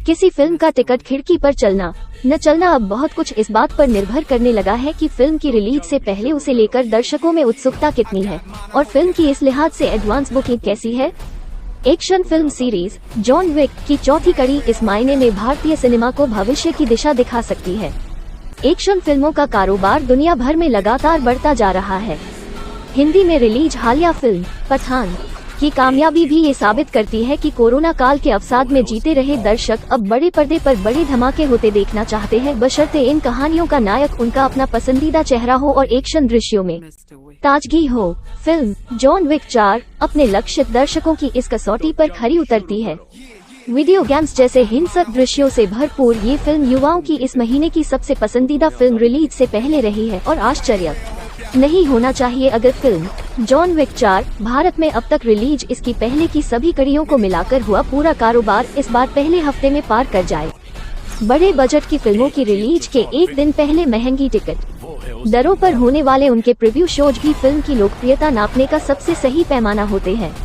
किसी फिल्म का टिकट खिड़की पर चलना न चलना अब बहुत कुछ इस बात पर निर्भर करने लगा है कि फिल्म की रिलीज से पहले उसे लेकर दर्शकों में उत्सुकता कितनी है और फिल्म की इस लिहाज से एडवांस बुकिंग कैसी है। Action film series John Wick की चौथी कड़ी इस मायने में भारतीय सिनेमा को भविष्य की दिशा दिखा सकती है। एक्शन फिल्मों का कारोबार दुनिया भर में लगातार बढ़ता जा रहा है। हिंदी में रिलीज हालिया फिल्म पठान की कामयाबी भी ये साबित करती है कि कोरोना काल के अवसाद में जीते रहे दर्शक अब बड़े पर्दे पर बड़े धमाके होते देखना चाहते हैं, बशर्ते इन कहानियों का नायक उनका अपना पसंदीदा चेहरा हो और एक्शन दृश्यों में ताजगी हो। फिल्म जॉन विक 4 अपने लक्षित दर्शकों की इस कसौटी पर खरी उतरती है। वीडियो गेम्स जैसे हिंसक दृश्यों से भरपूर ये फिल्म युवाओं की इस महीने की सबसे पसंदीदा फिल्म रिलीज से पहले रही है और आश्चर्य नहीं होना चाहिए अगर फिल्म जॉन विक 4 भारत में अब तक रिलीज इसकी पहले की सभी कड़ियों को मिलाकर हुआ पूरा कारोबार इस बार पहले हफ्ते में पार कर जाए। बड़े बजट की फिल्मों की रिलीज के एक दिन पहले महंगी टिकट दरों पर होने वाले उनके प्रीव्यू शोज भी फिल्म की लोकप्रियता नापने का सबसे सही पैमाना होते हैं।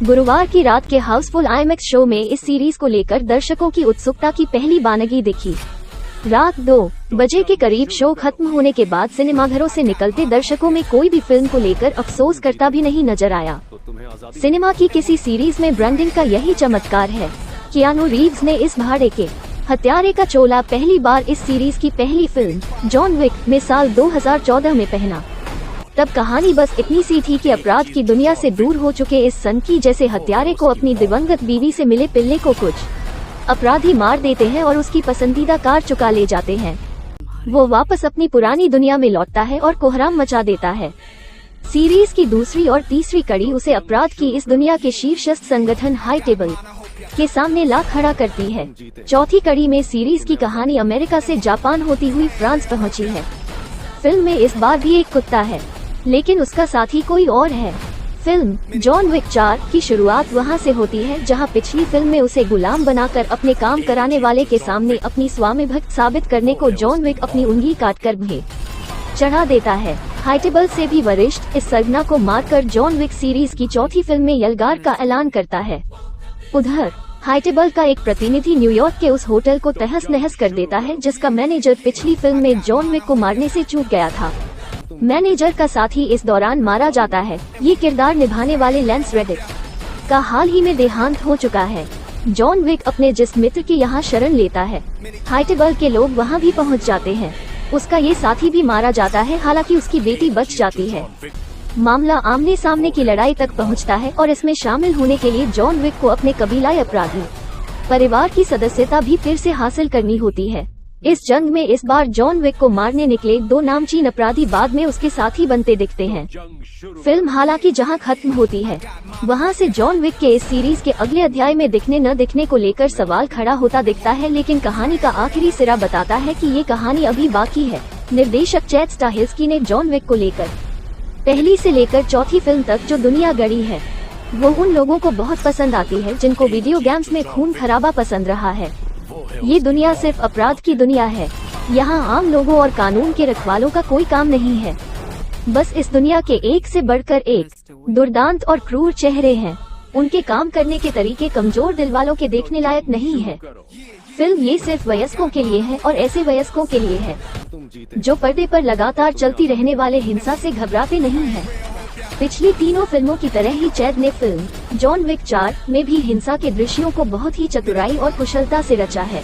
गुरुवार की रात के हाउसफुल आईमैक्स शो में इस सीरीज को लेकर दर्शकों की उत्सुकता की पहली बानगी दिखी। रात 2 बजे के करीब शो खत्म होने के बाद सिनेमाघरों से निकलते दर्शकों में कोई भी फिल्म को लेकर अफसोस करता भी नहीं नजर आया। सिनेमा की किसी सीरीज में ब्रांडिंग का यही चमत्कार है। कियानू रीव्स ने इस भाड़े के हत्यारे का चोला पहली बार इस सीरीज की पहली फिल्म जॉन विक में साल 2014 में पहना। तब कहानी बस इतनी सी थी कि अपराध की दुनिया से दूर हो चुके इस सनकी जैसे हत्यारे को अपनी दिवंगत बीवी से मिले पिल्ले को कुछ अपराधी मार देते हैं और उसकी पसंदीदा कार चुका ले जाते हैं। वो वापस अपनी पुरानी दुनिया में लौटता है और कोहराम मचा देता है। सीरीज की दूसरी और तीसरी कड़ी उसे अपराध की इस दुनिया के शीर्षस्थ संगठन हाई टेबल के सामने ला खड़ा करती है। चौथी कड़ी में सीरीज की कहानी अमेरिका से जापान होती हुई फ्रांस पहुंची है। फिल्म में इस बार भी एक कुत्ता है, लेकिन उसका साथी कोई और है। फिल्म जॉन विक 4 की शुरुआत वहां से होती है जहां पिछली फिल्म में उसे गुलाम बनाकर अपने काम कराने वाले के सामने अपनी स्वामी भक्त साबित करने को जॉन विक अपनी उंगली काटकर भे चढ़ा देता है। हाईटेबल से भी वरिष्ठ इस सरगना को मारकर जॉन विक सीरीज की चौथी फिल्म में यलगार का ऐलान करता है। उधर हाईटेबल का एक प्रतिनिधि न्यूयॉर्क के उस होटल को तहस नहस कर देता है जिसका मैनेजर पिछली फिल्म में जॉन विक को मारने से चूक गया था। मैनेजर का साथी इस दौरान मारा जाता है। ये किरदार निभाने वाले लेंस रेडिक का हाल ही में देहांत हो चुका है। जॉन विक अपने जिस मित्र की यहाँ शरण लेता है, हाईटेबल के लोग वहाँ भी पहुँच जाते हैं। उसका ये साथी भी मारा जाता है, हालांकि उसकी बेटी बच जाती है। मामला आमने सामने की लड़ाई तक पहुँचता है और इसमें शामिल होने के लिए जॉन विक को अपने कबीलाई अपराधी परिवार की सदस्यता भी फिर से हासिल करनी होती है। इस जंग में इस बार जॉन विक को मारने निकले 2 नामचीन अपराधी बाद में उसके साथी बनते दिखते हैं। फिल्म हालांकि जहां खत्म होती है वहां से जॉन विक के इस सीरीज के अगले अध्याय में दिखने न दिखने को लेकर सवाल खड़ा होता दिखता है, लेकिन कहानी का आखिरी सिरा बताता है कि ये कहानी अभी बाकी है। निर्देशक चैड स्टाहेल्स्की ने जॉन विक को लेकर पहली से लेकर चौथी फिल्म तक जो दुनिया गढ़ी है वो उन लोगों को बहुत पसंद आती है जिनको वीडियो गेम्स में खून खराबा पसंद रहा है। ये दुनिया सिर्फ अपराध की दुनिया है। यहाँ आम लोगों और कानून के रखवालों का कोई काम नहीं है। बस इस दुनिया के एक से बढ़कर एक दुर्दांत और क्रूर चेहरे हैं। उनके काम करने के तरीके कमजोर दिल वालों के देखने लायक नहीं है। फिल्म ये सिर्फ वयस्कों के लिए है और ऐसे वयस्कों के लिए है जो पर्दे पर लगातार चलती रहने वाले हिंसा से घबराते नहीं हैं। पिछली तीनों फिल्मों की तरह ही चैड ने फिल्म जॉन विक 4 में भी हिंसा के दृश्यों को बहुत ही चतुराई और कुशलता से रचा है।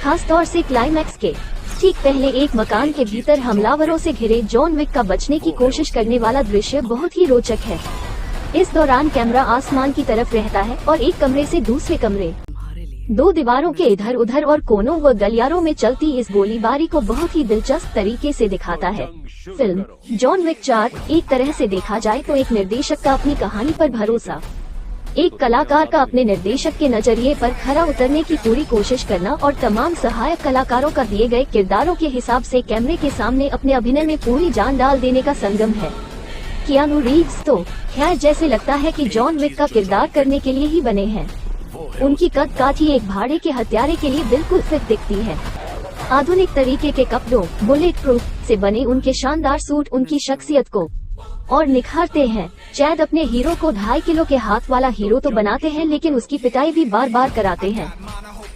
खास तौर से क्लाइमैक्स के ठीक पहले एक मकान के भीतर हमलावरों से घिरे जॉन विक का बचने की कोशिश करने वाला दृश्य बहुत ही रोचक है। इस दौरान कैमरा आसमान की तरफ रहता है और एक कमरे से दूसरे कमरे, 2 दीवारों के इधर उधर और कोनों व गलियारों में चलती इस गोलीबारी को बहुत ही दिलचस्प तरीके से दिखाता है। फिल्म जॉन विक 4 एक तरह से देखा जाए तो एक निर्देशक का अपनी कहानी पर भरोसा, एक कलाकार का अपने निर्देशक के नजरिए पर खरा उतरने की पूरी कोशिश करना और तमाम सहायक कलाकारों का दिए गए किरदारों के हिसाब से कैमरे के सामने अपने अभिनय में पूरी जान डाल देने का संगम है। कियानू रीव्स तो खैर जैसे लगता है कि जॉन विक का किरदार करने के लिए ही बने हैं। उनकी कद काठी एक भाड़े के हत्यारे के लिए बिल्कुल फिट दिखती है। आधुनिक तरीके के कपड़ों, बुलेट प्रूफ से बने उनके शानदार सूट उनकी शख्सियत को और निखारते हैं। चैड अपने हीरो को 2.5 किलो के हाथ वाला हीरो तो बनाते हैं, लेकिन उसकी पिटाई भी बार बार कराते हैं।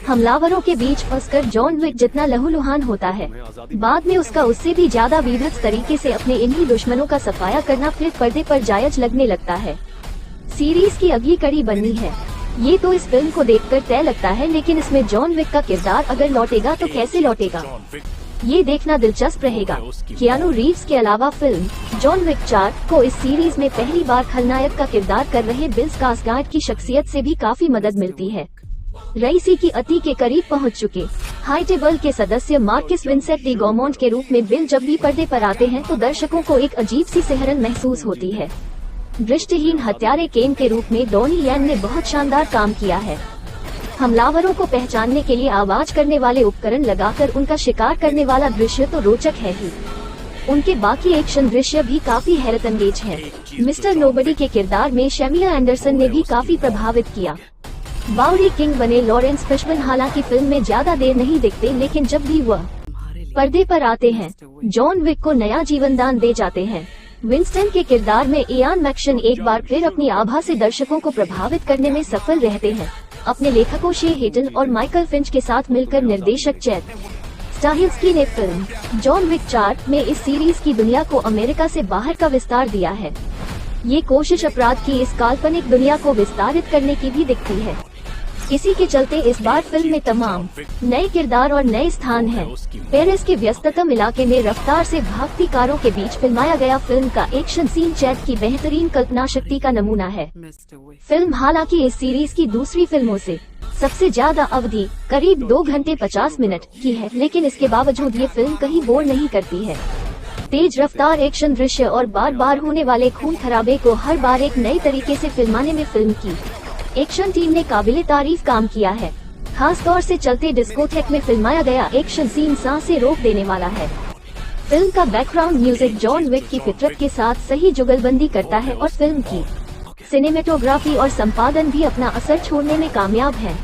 हमलावरों के बीच फंसकर जॉन विक जितना लहूलुहान होता है, बाद में उसका उससे भी ज्यादा विभत्स तरीके से अपने इन्हीं दुश्मनों का सफाया करना फिर पर्दे पर जायज लगने लगता है। सीरीज की अगली कड़ी बननी है, ये तो इस फिल्म को देखकर तय लगता है, लेकिन इसमें जॉन विक का किरदार अगर लौटेगा तो कैसे लौटेगा, ये देखना दिलचस्प रहेगा। कियानू रीव्स के अलावा फिल्म जॉन विक 4 को इस सीरीज में पहली बार खलनायक का किरदार कर रहे बिल स्कार्सगार्ड की शख्सियत से भी काफी मदद मिलती है। रईसी की अति के करीब पहुंच चुके हाई टेबल के सदस्य मार्किस विंसेंट डी गॉमोंट के रूप में बिल जब भी पर्दे पर आते हैं तो दर्शकों को एक अजीब सी सिहरन महसूस होती है। दृष्टिहीन हत्यारे केन के रूप में डोनी यैन ने बहुत शानदार काम किया है। हमलावरों को पहचानने के लिए आवाज करने वाले उपकरण लगाकर उनका शिकार करने वाला दृश्य तो रोचक है ही, उनके बाकी एक्शन दृश्य भी काफी हैरतअंगेज है। मिस्टर नोबडी के किरदार में शमीला एंडरसन ने भी काफी प्रभावित किया। बाउरी किंग बने लॉरेंस फिशबर्न हालांकि फिल्म में ज्यादा देर नहीं दिखते, लेकिन जब भी वह पर्दे पर आते हैं जॉन विक को नया जीवन दान दे जाते हैं। विंस्टन के किरदार में इयान मैक्शन एक बार फिर अपनी आभा से दर्शकों को प्रभावित करने में सफल रहते हैं। अपने लेखकों शे हेटन और माइकल फिंच के साथ मिलकर निर्देशक चैद स्टाहिल्स्की ने फिल्म जॉन विक 4 में इस सीरीज की दुनिया को अमेरिका से बाहर का विस्तार दिया है। ये कोशिश अपराध की इस काल्पनिक दुनिया को विस्तारित करने की भी दिखती है। इसी के चलते इस बार फिल्म में तमाम नए किरदार और नए स्थान हैं। पेरिस के व्यस्ततम इलाके में रफ्तार से भागती कारों के बीच फिल्माया गया फिल्म का एक्शन सीन चैद की बेहतरीन कल्पना शक्ति का नमूना है। फिल्म हालांकि इस सीरीज की दूसरी फिल्मों से सबसे ज्यादा अवधि करीब 2 घंटे 50 मिनट की है, लेकिन इसके बावजूद ये फिल्म कहीं बोर नहीं करती है। तेज रफ्तार एक्शन दृश्य और बार बार होने वाले खून खराबे को हर बार एक नए तरीके से फिल्माने में फिल्म की एक्शन टीम ने काबिले तारीफ काम किया है। खास तौर से चलते डिस्कोथेक में फिल्माया गया एक्शन सीन सांसें रोक देने वाला है। फिल्म का बैकग्राउंड म्यूजिक जॉन विक की फितरत के साथ सही जुगलबंदी करता है और फिल्म की सिनेमेटोग्राफी और संपादन भी अपना असर छोड़ने में कामयाब है।